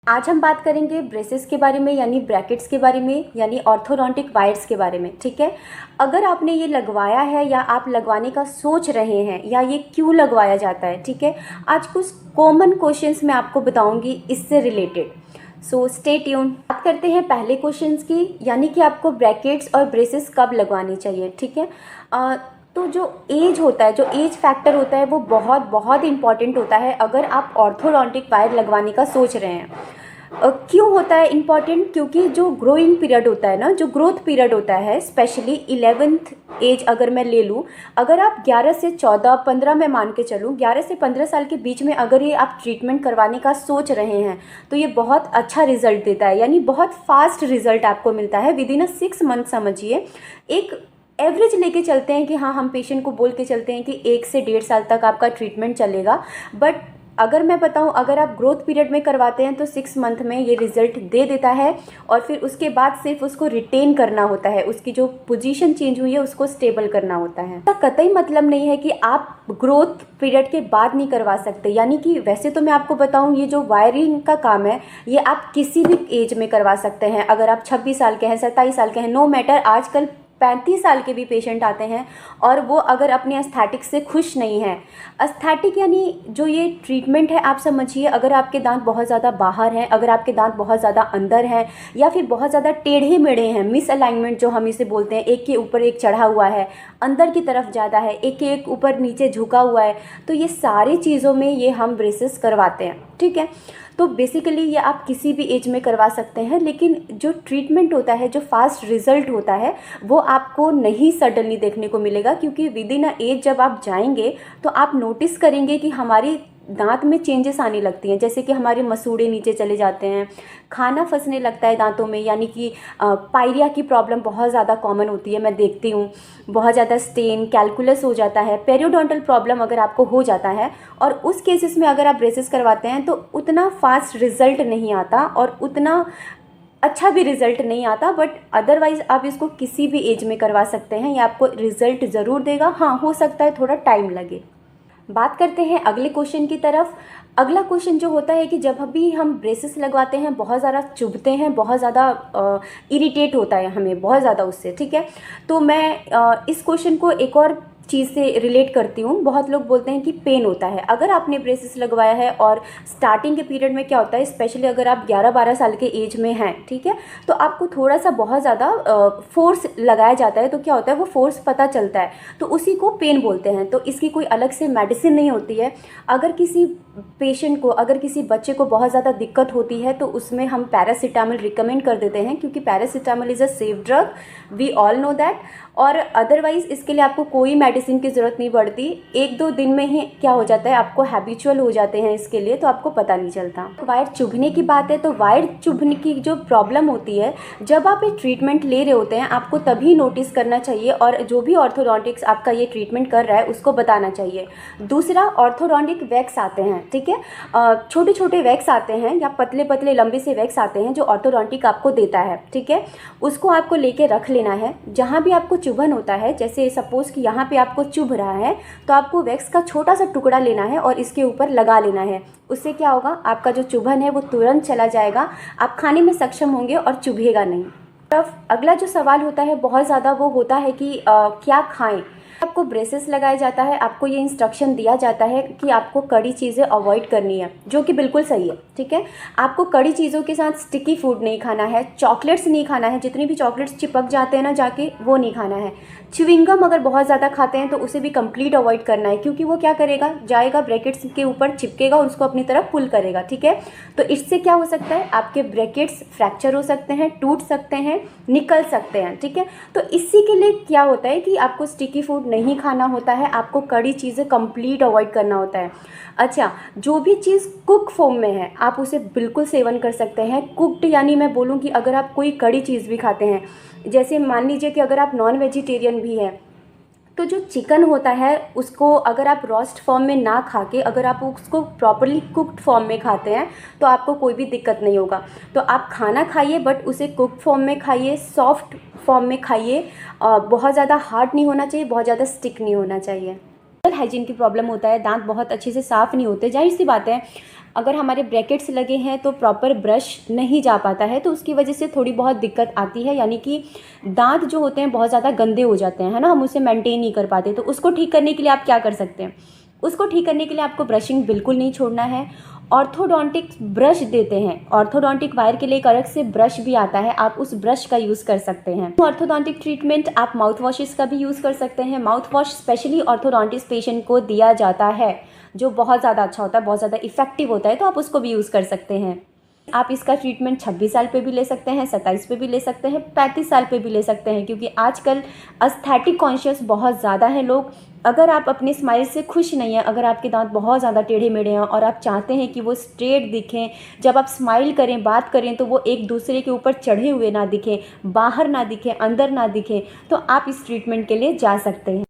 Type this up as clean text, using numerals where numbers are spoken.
आज हम बात करेंगे ब्रेसेस के बारे में, यानी ब्रैकेट्स के बारे में, यानी ऑर्थोडोंटिक वायर्स के बारे में। ठीक है, अगर आपने ये लगवाया है या आप लगवाने का सोच रहे हैं या ये क्यों लगवाया जाता है, ठीक है, आज कुछ कॉमन क्वेश्चंस मैं आपको बताऊंगी इससे रिलेटेड। So stay tune. बात करते हैं पहले क्वेश्चंस की, यानी कि आपको ब्रैकेट्स और ब्रेसेस कब लगवानी चाहिए। ठीक है, तो जो एज होता है, जो एज फैक्टर होता है, वो बहुत बहुत इंपॉर्टेंट होता है अगर आप ऑर्थोडोंटिक वायर लगवाने का सोच रहे हैं। क्यों होता है इम्पॉर्टेंट? क्योंकि जो ग्रोइंग पीरियड होता है ना, जो ग्रोथ पीरियड होता है, स्पेशली 11th एज अगर मैं ले लूँ, अगर आप 11 से 14, 15 में मान के चलूँ, 11 से 15 साल के बीच में अगर ये आप ट्रीटमेंट करवाने का सोच रहे हैं तो ये बहुत अच्छा रिजल्ट देता है, यानी बहुत फास्ट रिजल्ट आपको मिलता है विद इन 6 मंथ। समझिए, एक एवरेज लेके चलते हैं कि हाँ, हम पेशेंट को बोल के चलते हैं कि 1 से 1.5 साल तक आपका ट्रीटमेंट चलेगा, बट अगर मैं बताऊं, अगर आप ग्रोथ पीरियड में करवाते हैं तो 6 मंथ में ये रिज़ल्ट दे देता है, और फिर उसके बाद सिर्फ उसको रिटेन करना होता है, उसकी जो पोजीशन चेंज हुई है उसको स्टेबल करना होता है। इसका कतई मतलब नहीं है कि आप ग्रोथ पीरियड के बाद नहीं करवा सकते, यानी कि वैसे तो मैं आपको बताऊं, ये जो वायरिंग का काम है ये आप किसी भी एज में करवा सकते हैं। अगर आप 26 साल के हैं, 27 साल के हैं, नो मैटर, आजकल 35 साल के भी पेशेंट आते हैं और वो अगर अपने एस्थेटिक से खुश नहीं है। एस्थेटिक यानी जो ये ट्रीटमेंट है, आप समझिए, अगर आपके दांत बहुत ज़्यादा बाहर हैं, अगर आपके दांत बहुत ज़्यादा अंदर हैं, या फिर बहुत ज़्यादा टेढ़े मेढ़े हैं, मिस अलाइनमेंट जो हम इसे बोलते हैं, एक के ऊपर एक चढ़ा हुआ है, अंदर की तरफ ज़्यादा है, एक के एक ऊपर नीचे झुका हुआ है, तो ये सारी चीज़ों में ये हम ब्रेसेस करवाते हैं। ठीक है, तो बेसिकली ये आप किसी भी एज में करवा सकते हैं, लेकिन जो ट्रीटमेंट होता है, जो फास्ट रिजल्ट होता है, वो आपको नहीं सडनली देखने को मिलेगा, क्योंकि विद इन अ एज जब आप जाएंगे तो आप नोटिस करेंगे कि हमारी दांत में चेंजेस आने लगती हैं, जैसे कि हमारे मसूड़े नीचे चले जाते हैं, खाना फंसने लगता है दांतों में, यानी कि पायरिया की प्रॉब्लम बहुत ज़्यादा कॉमन होती है, मैं देखती हूँ, बहुत ज़्यादा स्टेन, कैलकुलस हो जाता है, पेरियोडोंटल प्रॉब्लम अगर आपको हो जाता है, और उस केसेस में अगर आप ब्रेसेस करवाते हैं तो उतना फास्ट रिजल्ट नहीं आता और उतना अच्छा भी रिजल्ट नहीं आता, बट अदरवाइज़ आप इसको किसी भी एज में करवा सकते हैं, ये आपको रिजल्ट ज़रूर देगा। हाँ, हो सकता है थोड़ा टाइम लगे। बात करते हैं अगले क्वेश्चन की तरफ। अगला क्वेश्चन जो होता है कि जब अभी हम ब्रेसेस लगवाते हैं, बहुत ज़्यादा चुभते हैं, बहुत ज़्यादा इरिटेट होता है हमें बहुत ज़्यादा उससे। ठीक है, तो मैं इस क्वेश्चन को एक और चीज़ से रिलेट करती हूँ। बहुत लोग बोलते हैं कि पेन होता है अगर आपने ब्रेसेस लगवाया है, और स्टार्टिंग के पीरियड में क्या होता है, स्पेशली अगर आप 11-12 साल के एज में हैं, ठीक है, तो आपको थोड़ा सा बहुत ज़्यादा फोर्स लगाया जाता है, तो क्या होता है, वो फोर्स पता चलता है, तो उसी को पेन बोलते हैं। तो इसकी कोई अलग से मेडिसिन नहीं होती है। अगर किसी पेशेंट को, अगर किसी बच्चे को बहुत ज़्यादा दिक्कत होती है तो उसमें हम पैरासीटामोल रिकमेंड कर देते हैं, क्योंकि paracetamol is a safe drug, we all know that. और अदरवाइज़ इसके लिए आपको कोई मेडिसिन की ज़रूरत नहीं पड़ती, 1-2 दिन में ही क्या हो जाता है, आपको हैबिचुअल हो जाते हैं इसके लिए, तो आपको पता नहीं चलता। वायर चुभने की बात है, तो वायर चुभने की जो प्रॉब्लम होती है, जब आप ये ट्रीटमेंट ले रहे होते हैं, आपको तभी नोटिस करना चाहिए, और जो भी ऑर्थोडोंटिक्स आपका ये ट्रीटमेंट कर रहा है उसको बताना चाहिए। दूसरा, ऑर्थोडोंटिक वैक्स आते हैं, ठीक है, छोटे छोटे वैक्स आते हैं या पतले पतले लंबे से वैक्स आते हैं जो ऑर्थोडोंटिक आपको देता है। ठीक है, उसको आपको लेके रख लेना है। जहाँ भी आपको चुभन होता है, जैसे सपोज़ कि यहाँ पे आपको चुभ रहा है, तो आपको वैक्स का छोटा सा टुकड़ा लेना है और इसके ऊपर लगा लेना है। उससे क्या होगा, आपका जो चुभन है वो तुरंत चला जाएगा, आप खाने में सक्षम होंगे और चुभेगा नहीं। अब अगला जो सवाल होता है बहुत ज़्यादा, वो होता है कि क्या खाएं। आपको ब्रेसेस लगाया जाता है, आपको ये इंस्ट्रक्शन दिया जाता है कि आपको कड़ी चीज़ें अवॉइड करनी है, जो कि बिल्कुल सही है। ठीक है, आपको कड़ी चीज़ों के साथ स्टिकी फूड नहीं खाना है, चॉकलेट्स नहीं खाना है, जितनी भी चॉकलेट्स चिपक जाते हैं ना जाके, वो नहीं खाना है। च्युइंगम अगर बहुत ज़्यादा खाते हैं तो उसे भी कंप्लीट अवॉइड करना है, क्योंकि वो क्या करेगा, जाएगा ब्रैकेट्स के ऊपर चिपकेगा और उसको अपनी तरफ पुल करेगा। ठीक है, तो इससे क्या हो सकता है, आपके ब्रैकेट्स फ्रैक्चर हो सकते हैं, टूट सकते हैं, निकल सकते हैं। ठीक है, तो इसी के लिए क्या होता है कि आपको स्टिकी फूड नहीं खाना होता है, आपको कड़ी चीज़ें कंप्लीट अवॉइड करना होता है। अच्छा, जो भी चीज़ कुक फॉर्म में है आप उसे बिल्कुल सेवन कर सकते हैं। कुक्ड यानी मैं बोलूँ कि अगर आप कोई कड़ी चीज़ भी खाते हैं, जैसे मान लीजिए कि अगर आप नॉन वेजिटेरियन भी हैं, तो जो चिकन होता है उसको अगर आप रोस्ट फॉर्म में ना खा के, अगर आप उसको प्रॉपरली कुक्ड फॉर्म में खाते हैं तो आपको कोई भी दिक्कत नहीं होगा। तो आप खाना खाइए, बट उसे कुक्ड फॉर्म में खाइए, सॉफ्ट फॉर्म में खाइए, बहुत ज़्यादा हार्ड नहीं होना चाहिए, बहुत ज़्यादा स्टिक नहीं होना चाहिए। हाइजीन की प्रॉब्लम होता है, दांत बहुत अच्छे से साफ़ नहीं होते, जाहिर सी बात है अगर हमारे ब्रैकेट्स लगे हैं तो प्रॉपर ब्रश नहीं जा पाता है, तो उसकी वजह से थोड़ी बहुत दिक्कत आती है, यानी कि दांत जो होते हैं बहुत ज़्यादा गंदे हो जाते हैं, है ना, हम उसे मेंटेन नहीं कर पाते। तो उसको ठीक करने के लिए आप क्या कर सकते हैं, उसको ठीक करने के लिए आपको ब्रशिंग बिल्कुल नहीं छोड़ना है। ऑर्थोडोंटिक ब्रश देते हैं, ऑर्थोडोंटिक वायर के लिए एक अलग से ब्रश भी आता है, आप उस ब्रश का यूज़ कर सकते हैं। ऑर्थोडोंटिक ट्रीटमेंट आप माउथ वॉशेस का भी यूज़ कर सकते हैं। माउथ वॉश स्पेशली ऑर्थोडोंटिस पेशेंट को दिया जाता है, जो बहुत ज़्यादा अच्छा होता है, बहुत ज़्यादा इफेक्टिव होता है, तो आप उसको भी यूज़ कर सकते हैं। आप इसका ट्रीटमेंट 26 साल पे भी ले सकते हैं, 27 पे भी ले सकते हैं, 35 साल पे भी ले सकते हैं, क्योंकि आजकल एस्थेटिक कॉन्शियस बहुत ज़्यादा है लोग। अगर आप अपने स्माइल से खुश नहीं हैं, अगर आपके दांत बहुत ज़्यादा टेढ़े मेढ़े हैं और आप चाहते हैं कि वो स्ट्रेट दिखें, जब आप स्माइल करें, बात करें, तो वो एक दूसरे के ऊपर चढ़े हुए ना दिखें, बाहर ना दिखें, अंदर ना दिखें, तो आप इस ट्रीटमेंट के लिए जा सकते हैं।